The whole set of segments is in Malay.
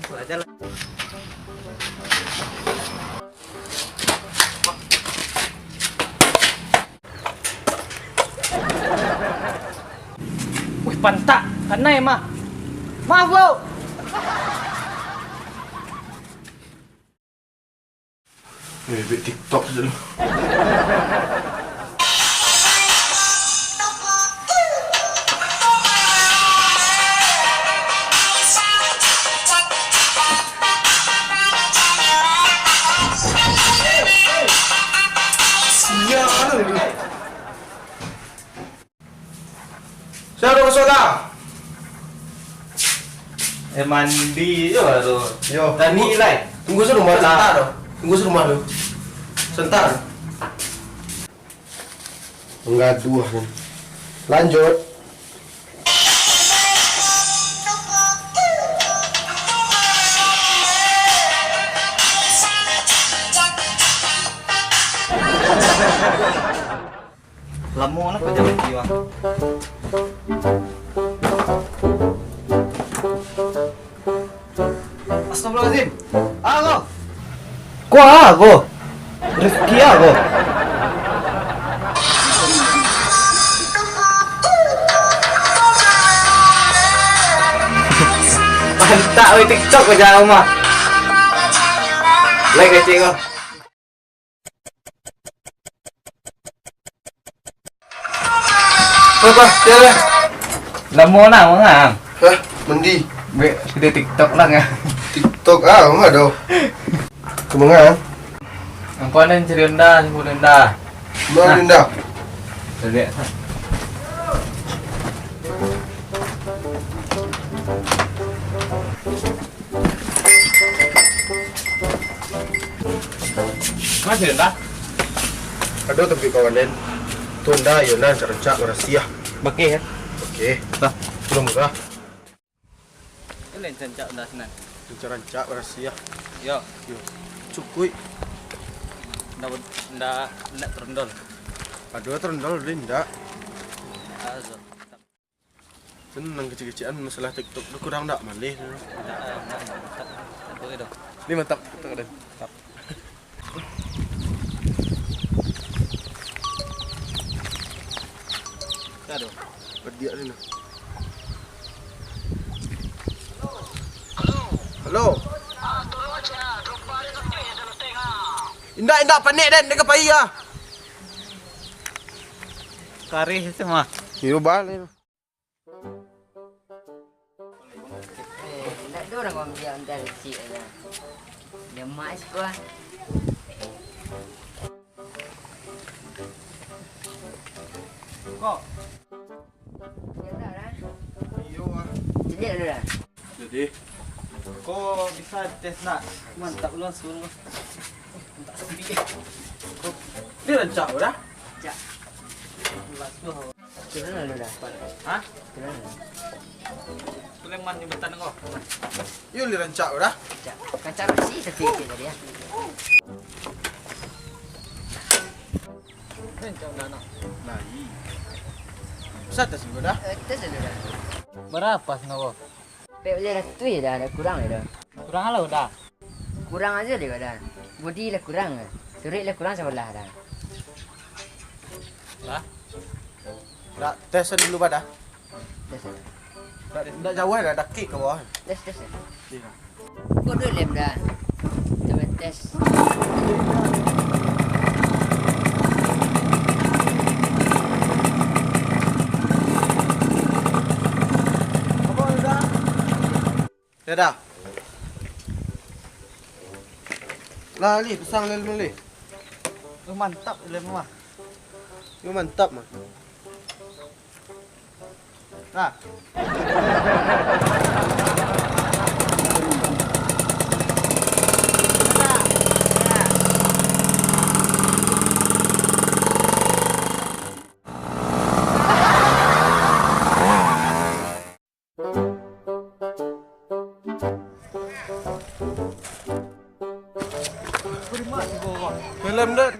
Ikut aja lah. Wih, pantak, kanai mak. Maaf lo. Buat TikTok je lu. Siapa masuk dah? Mandi je baru. Yo, Dan nilai. tunggu serumah sentar tu. Tunggu serumah tu. Sentar. Menggaduh kan. Lanjut. Lama lah kerja lagi bang. Astagfirullahaladzim. Aku. Kuah aku. Rezeki aku. Mantap weh TikTok kerja rumah. Like kecil kau. Apa? Siapa? Lama lah bang. Hah? Mandi. Baik, kita TikTok lah kan. TikTok enggak ada. Kemana? Apa ni cari rendah, sebut rendah. Mana Linda? Lihat. Masih rendah? Ada tapi kawan lain. Tunda Yonan cerancak rahasia. Bakih ya? Okey. Dah. Belum dah. Ini cancak dah senang. Cerancak rahasia. Yo, Yo. Cukui. ndak terendol. Ada terendal Linda. Azab. Senang kecil-kecilan masalah TikTok tu kurang tak malih. Tak itu. Ni mantap tak ada. Mantap. Aduh. Berdiak ni. Halo. Indak panik dan dia kepai ah. Kari semua. Yo balik. Tak ada orang orang dia antar kecil lah. Dia mak sekolah. Kok? Ya dah lah. Yo ah. Jadi ada dah. Jadi Kok bisa tes nak? Mantap lu suruh. Tak sepi. dia rancak dah. Cak. Basuh. Kira dah dah. Hah? Kira. Sulaiman jembatan kau. Yo li rancak dah. Cak. Kacang nasi sedikit tadi ya. Rencang dah nak. Lai. Satu sih dah. Tes ada dah. Berapa sengawa? Pek boleh dah tu dah, dah kurang dah. Kurang lah udah. Kurang aja dia dah. Body lah kurang. Surit lah kurang sebelah dah. Lah. Dah tes dulu pada. Tes. Dah jauh dah dakik ke bawah. Tes tes. Iya. Kau dulu lem dah. Coba tes. Ya dah. Lah ni pasang lel ni. Mantap lem mah. Yo mantap mah. Nah. Film dah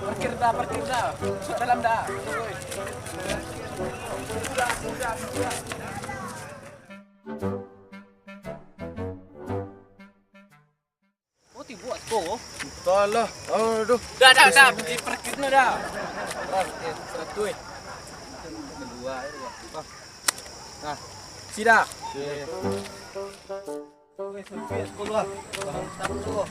Parkir dah, parkir dah. Masuk dalam dah. Oh, tiba buat skor. Tak lah. Aduh. Dah. Pergi parkir ni dah. Okey, 100. Kedua. Nah, sida. Okey. Okey, sampai sekolah lah. Tak perlu.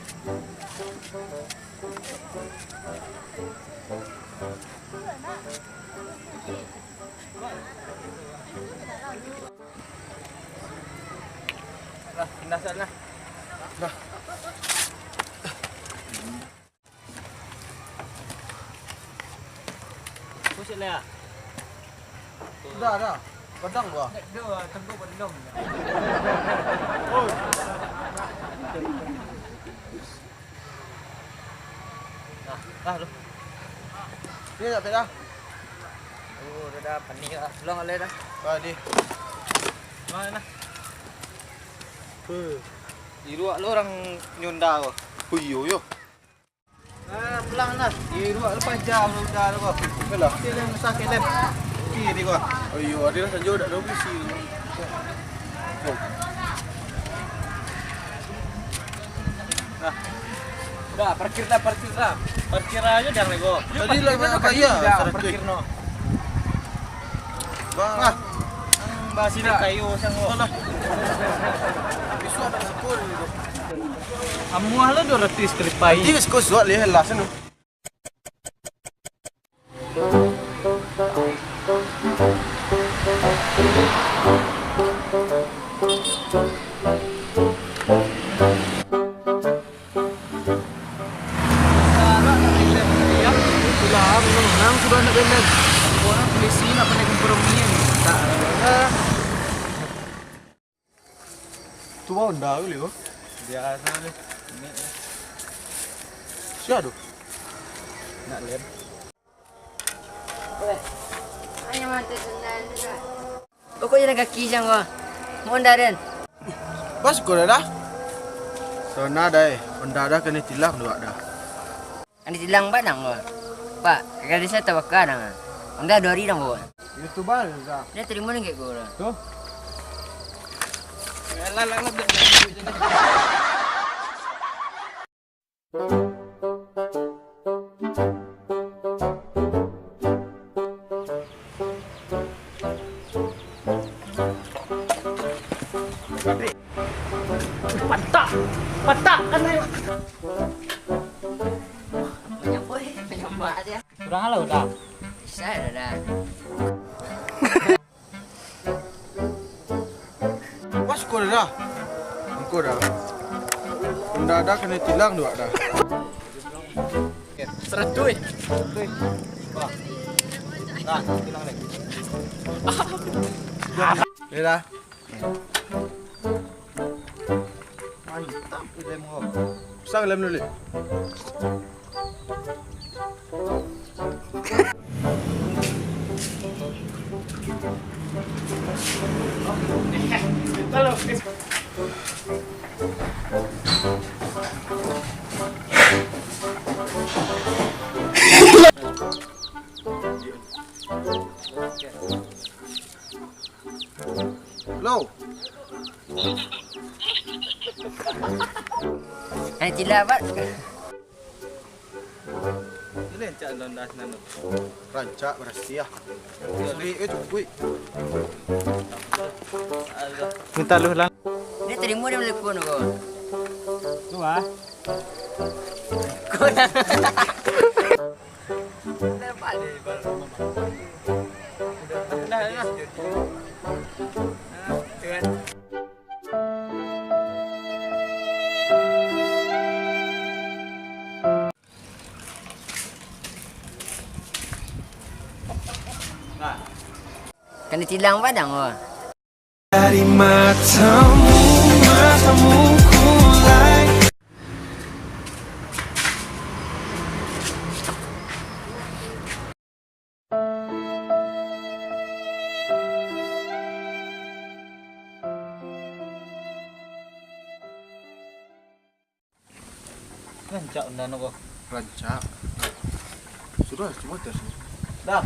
Lah, pindah sana. Dah. Pusing lah. Dah. Padang gua. Dah, tunggu belum. Dah lu. Ni tak dah. Oh, dah panik dah. Pulang oleh dah. Tadi. Mana? Di ruak lu orang nyunda kau. Yo. Pulang dah. Di ruak lepas jam lu dah kau. Belah. Dia yang sakit lem. Kiri kau. Ayo, ada lah saja dak ada bisi. Dah, parkir dah. Parkir aja jangan lego. Tadi lah nak kaya. Parkir no. Bah. Basi dah kayu sang lo. Alah. Bisu ada sekol. Amuah lo 200 kelipai. Dia sekol suat leh lah sana. Menang sudah nak benda. Orang polisi nak pandai kompromi ni. Tak ada. Tu bau dah boleh kau. Biasa ni. Ini Siapa tu? nak lem. Hanya mata senang juga. Pokoknya nak kaki jang kau. Mohon dah dan. Bas kau dah. Sana dah. Benda dah kena tilang dua dah. Ani tilang badang kau. Pak, kalau saya tak bakar dah. Anda 2 hari dah kau. Itu bal dah. Dia terima ni kau dah. Tu. Lah. Patak kan ayo. Banyak boy, banyak mak dia. Kurang halau dah. Saya dah. Bas kau dah. Kau dah. Benda dah kena tilang dua dah. 100. Wah. Dah, hilang lagi. Ni dah. Mantap lem kau. Sang lem dulu. Halo. Low. Ani tilang bat. Ini cak londas nanu. Rancak berhasil. Suri cukup. Minta lu lang. Dia terima dia melekon kau. Tu ah. Kau dah. Dah balik. Dah. Kena tilang padang kau. Dari matamu kulai. Ngancak unda ko. Rancak. Sudah, cuma tes. Dah.